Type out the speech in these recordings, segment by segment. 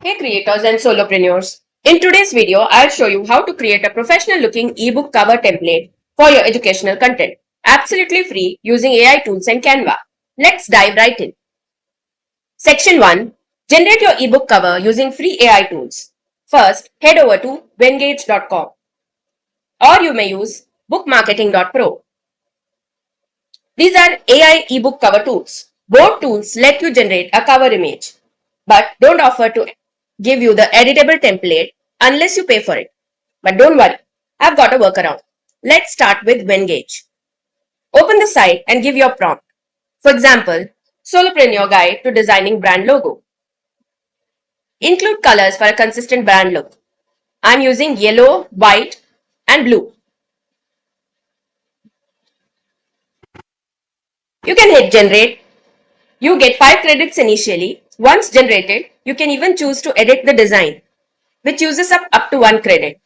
Hey creators and solopreneurs. In today's video, I'll show you how to create a professional looking ebook cover template for your educational content. Absolutely free using AI tools and Canva. Let's dive right in. Section 1. Generate your ebook cover using free AI tools. First, head over to wengage.com or you may use bookmarketing.pro. These are AI ebook cover tools. Both tools let you generate a cover image, but don't offer to give you the editable template unless you pay for it. But don't worry, I've got a workaround. Let's start with Wengage. Open the site and give your prompt. For example, Solopreneur Guide to Designing Brand Logo. Include colors for a consistent brand look. I'm using yellow, white, and blue. You can hit generate. You get 5 credits initially. Once generated, you can even choose to edit the design, which uses up to 1 credit.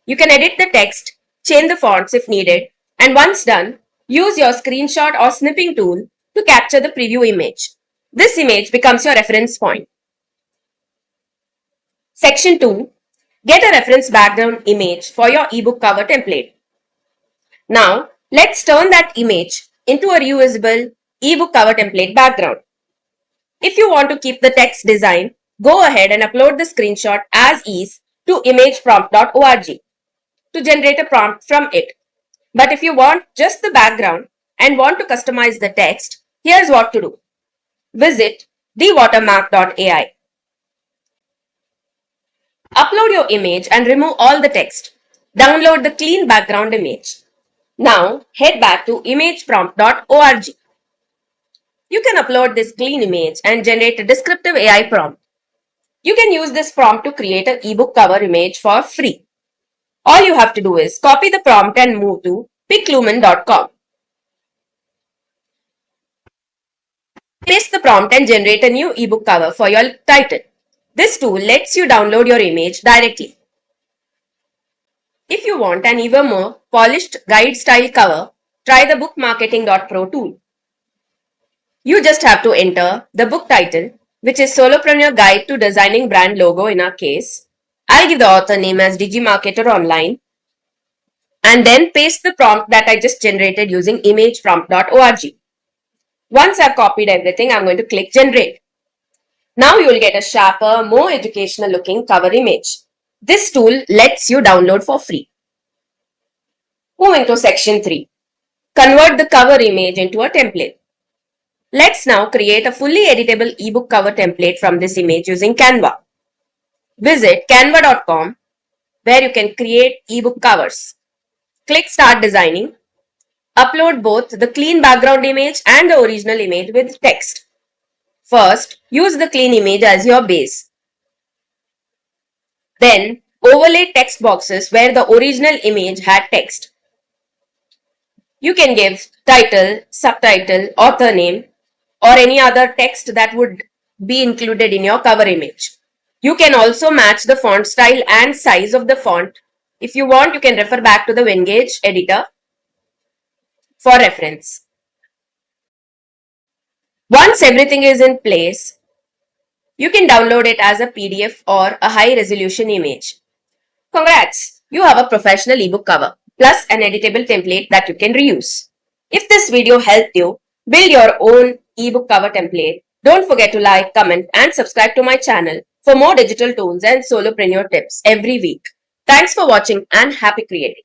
You can edit the text, change the fonts if needed, and once done, use your screenshot or snipping tool to capture the preview image. This image becomes your reference point. Section 2. Get a reference background image for your ebook cover template. Now, let's turn that image into a reusable ebook cover template background. If you want to keep the text design, go ahead and upload the screenshot as is to imageprompt.org to generate a prompt from it. But if you want just the background and want to customize the text, here's what to do. Visit thewatermark.ai. Upload your image and remove all the text. Download the clean background image. Now head back to imageprompt.org. You can upload this clean image and generate a descriptive AI prompt. You can use this prompt to create an ebook cover image for free. All you have to do is copy the prompt and move to piclumen.com. Paste the prompt and generate a new ebook cover for your title. This tool lets you download your image directly. If you want an even more polished guide style cover, try the bookmarketing.pro tool. You just have to enter the book title, which is Solopreneur Guide to Designing Brand Logo in our case. I'll give the author name as DigiMarketer Online, and then paste the prompt that I just generated using imageprompt.org. Once I've copied everything, I'm going to click Generate. Now you will get a sharper, more educational looking cover image. This tool lets you download for free. Moving to section 3. Convert the cover image into a template. Let's now create a fully editable ebook cover template from this image using Canva. Visit canva.com where you can create ebook covers. Click Start Designing. Upload both the clean background image and the original image with text. First, use the clean image as your base. Then, overlay text boxes where the original image had text. You can give title, subtitle, author name, or any other text that would be included in your cover image. You can also match the font style and size of the font. If you want, you can refer back to the Wengage editor for reference. Once everything is in place, you can download it as a PDF or a high resolution image. Congrats! You have a professional ebook cover plus an editable template that you can reuse. If this video helped you build your own ebook cover template, don't forget to like, comment, and subscribe to my channel for more digital tools and solopreneur tips every week. Thanks for watching and happy creating.